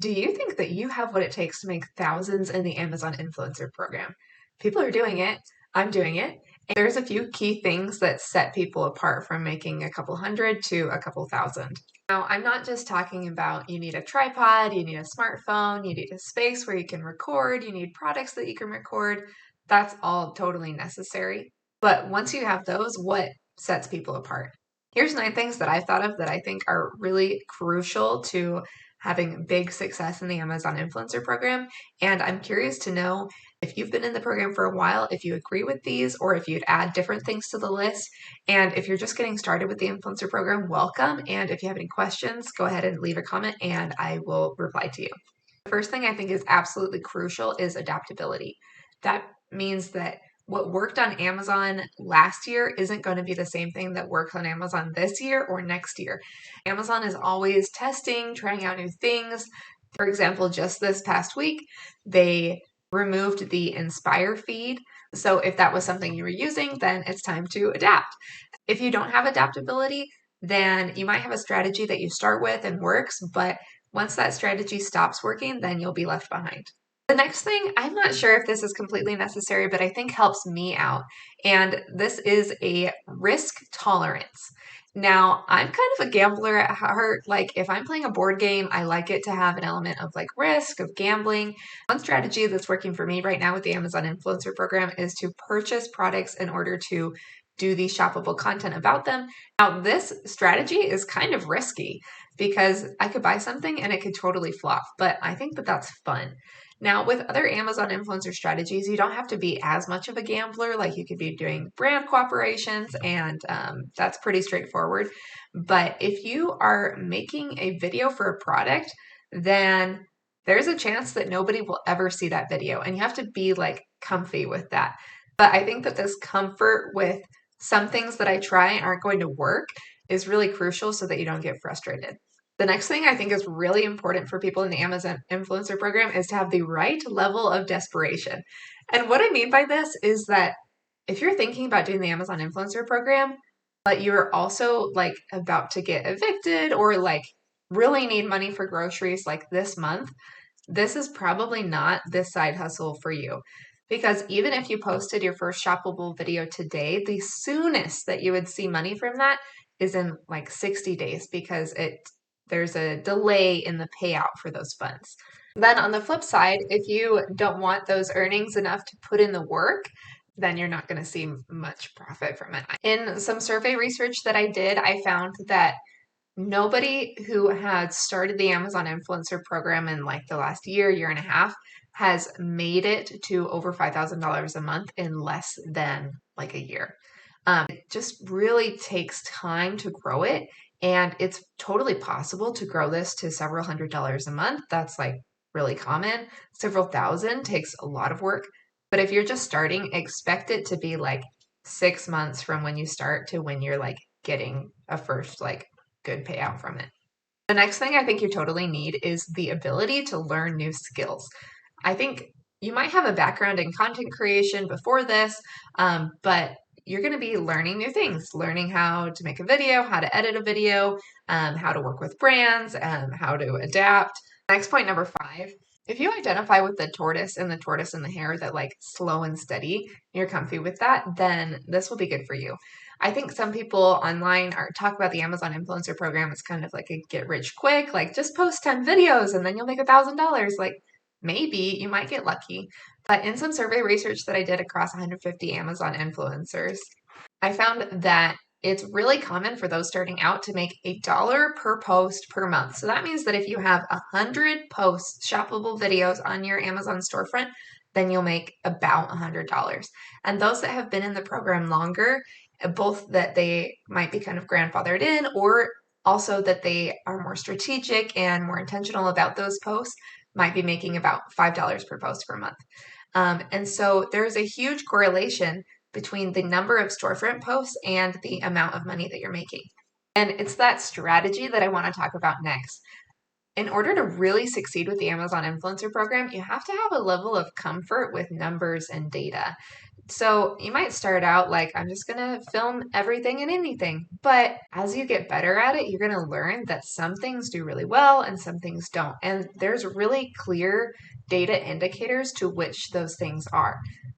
Do you think that you have what it takes to make thousands in the Amazon Influencer Program? People are doing it. I'm doing it. And there's a few key things that set people apart from making a couple hundred to a couple thousand. Now, I'm not just talking about you need a tripod, you need a smartphone, you need a space where you can record, you need products that you can record. That's all totally necessary. But once you have those, what sets people apart? Here's 9 things that I thought of that I think are really crucial to having big success in the Amazon Influencer Program. And I'm curious to know if you've been in the program for a while, if you agree with these, or if you'd add different things to the list. And if you're just getting started with the Influencer Program, welcome. And if you have any questions, go ahead and leave a comment and I will reply to you. The first thing I think is absolutely crucial is adaptability. That means that what worked on Amazon last year isn't going to be the same thing that works on Amazon this year or next year. Amazon is always testing, trying out new things. For example, just this past week, they removed the Inspire feed. So if that was something you were using, then it's time to adapt. If you don't have adaptability, then you might have a strategy that you start with and works, but once that strategy stops working, then you'll be left behind. The next thing, I'm not sure if this is completely necessary, but I think helps me out. And this is a risk tolerance. Now, I'm kind of a gambler at heart. Like, if I'm playing a board game, I like it to have an element of like risk, of gambling. One strategy that's working for me right now with the Amazon Influencer Program is to purchase products in order to do the shoppable content about them. Now, this strategy is kind of risky because I could buy something and it could totally flop, but I think that that's fun. Now, with other Amazon influencer strategies, you don't have to be as much of a gambler. Like you could be doing brand cooperations, and that's pretty straightforward. But if you are making a video for a product, then there's a chance that nobody will ever see that video, and you have to be like comfy with that. But I think that this comfort with some things that I try aren't going to work is really crucial so that you don't get frustrated. The next thing I think is really important for people in the Amazon influencer program is to have the right level of desperation. And what I mean by this is that if you're thinking about doing the Amazon influencer program, but you're also like about to get evicted or like really need money for groceries like this month, this is probably not this side hustle for you. Because even if you posted your first shoppable video today, the soonest that you would see money from that is in like 60 days because there's a delay in the payout for those funds. Then on the flip side, if you don't want those earnings enough to put in the work, then you're not going to see much profit from it. In some survey research that I did, I found that nobody who had started the Amazon influencer program in like the last year, year and a half, has made it to over $5,000 a month in less than like a year. It just really takes time to grow it. And it's totally possible to grow this to several $100s a month. That's like really common. Several thousand takes a lot of work. But if you're just starting, expect it to be like 6 months from when you start to when you're like getting a first like good payout from it. The next thing I think you totally need is the ability to learn new skills. I think you might have a background in content creation before this, but you're going to be learning new things, learning how to make a video, how to edit a video, how to work with brands, how to adapt. Next point, number 5. If you identify with the tortoise and the hare that like slow and steady, you're comfy with that, then this will be good for you. I think some people online are talk about the Amazon influencer program. It's kind of like a get rich quick, like just post 10 videos and then you'll make $1,000. Like maybe you might get lucky. But in some survey research that I did across 150 Amazon influencers, I found that it's really common for those starting out to make $1 per post per month. So that means that if you have 100 posts, shoppable videos on your Amazon storefront, then you'll make about $100. And those that have been in the program longer, both that they might be kind of grandfathered in or also that they are more strategic and more intentional about those posts, might be making about $5 per post per month. And so there's a huge correlation between the number of storefront posts and the amount of money that you're making. And it's that strategy that I want to talk about next. In order to really succeed with the Amazon Influencer Program, you have to have a level of comfort with numbers and data. So you might start out like, I'm just going to film everything and anything. But as you get better at it, you're going to learn that some things do really well and some things don't. And there's really clear data indicators to which those things are.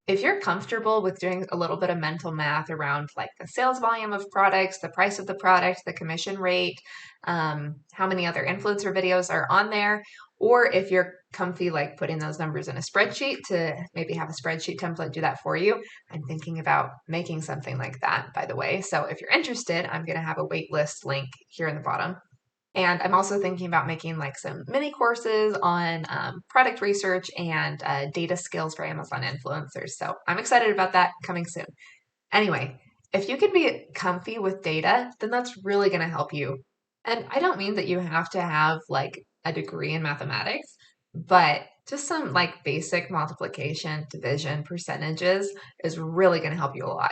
If you're comfortable with doing a little bit of mental math around like the sales volume of products, the price of the product, the commission rate, how many other influencer videos are on there, or if you're comfy like putting those numbers in a spreadsheet to maybe have a spreadsheet template do that for you. I'm thinking about making something like that, by the way. So if you're interested, I'm going to have a waitlist link here in the bottom. And I'm also thinking about making like some mini courses on product research and data skills for Amazon influencers. So I'm excited about that coming soon. Anyway, if you can be comfy with data, then that's really going to help you. And I don't mean that you have to have like a degree in mathematics, but just some like basic multiplication, division, percentages is really going to help you a lot.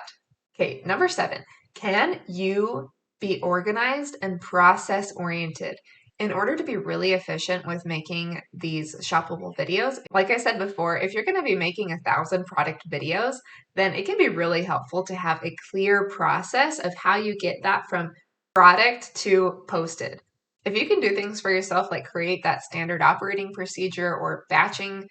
Okay, number 7, can you be organized and process oriented? In order to be really efficient with making these shoppable videos, like I said before, if you're going to be making 1,000 product videos, then it can be really helpful to have a clear process of how you get that from product to posted. If you can do things for yourself, like create that standard operating procedure or batching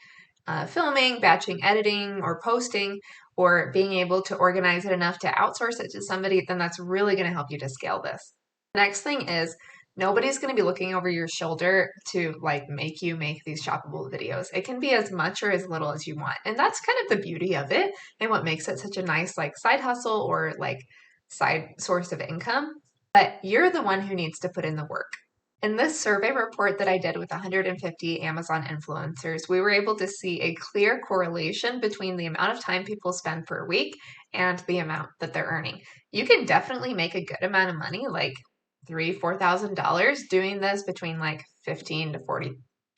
filming, batching editing, or posting, or being able to organize it enough to outsource it to somebody, then that's really going to help you to scale this. The next thing is nobody's going to be looking over your shoulder to like make you make these shoppable videos. It can be as much or as little as you want. And that's kind of the beauty of it and what makes it such a nice like side hustle or like side source of income. But you're the one who needs to put in the work. In this survey report that I did with 150 Amazon influencers, we were able to see a clear correlation between the amount of time people spend per week and the amount that they're earning. You can definitely make a good amount of money, like $3,000-$4,000 doing this between like 15 to 40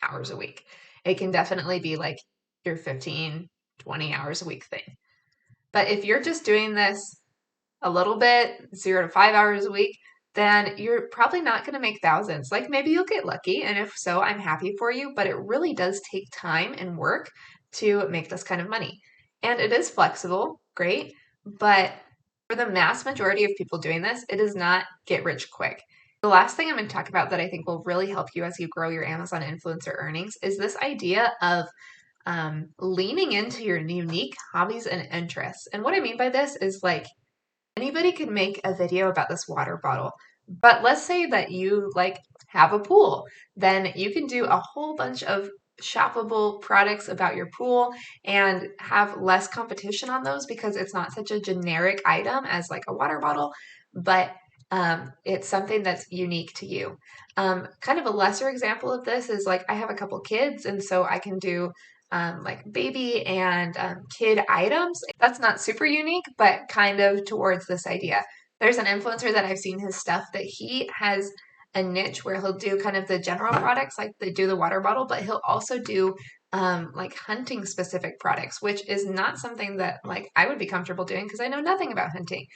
hours a week. It can definitely be like your 15, 20 hours a week thing. But if you're just doing this a little bit, 0 to 5 hours a week, then you're probably not going to make thousands. Like maybe you'll get lucky, and if so, I'm happy for you, but it really does take time and work to make this kind of money. And it is flexible, great, but for the mass majority of people doing this, it does not get rich quick. The last thing I'm going to talk about that I think will really help you as you grow your Amazon influencer earnings is this idea of leaning into your unique hobbies and interests. And what I mean by this is like, anybody could make a video about this water bottle. But let's say that you like have a pool, then you can do a whole bunch of shoppable products about your pool and have less competition on those because it's not such a generic item as like a water bottle, but it's something that's unique to you. Kind of a lesser example of this is like I have a couple kids, and so I can do like baby and kid items. That's not super unique, but kind of towards this idea. There's an influencer that I've seen his stuff that he has a niche where he'll do kind of the general products, like they do the water bottle, but he'll also do like hunting specific products, which is not something that like I would be comfortable doing because I know nothing about hunting.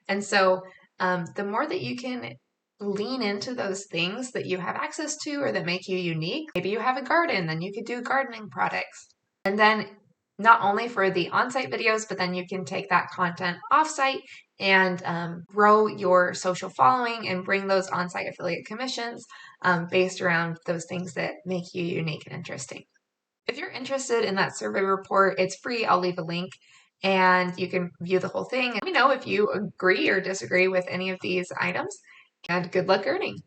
And so the more that you can lean into those things that you have access to or that make you unique. Maybe you have a garden, then you could do gardening products. And then not only for the on-site videos, but then you can take that content off-site and grow your social following and bring those on-site affiliate commissions based around those things that make you unique and interesting. If you're interested in that survey report, it's free. I'll leave a link and you can view the whole thing. Let me know if you agree or disagree with any of these items, and good luck earning.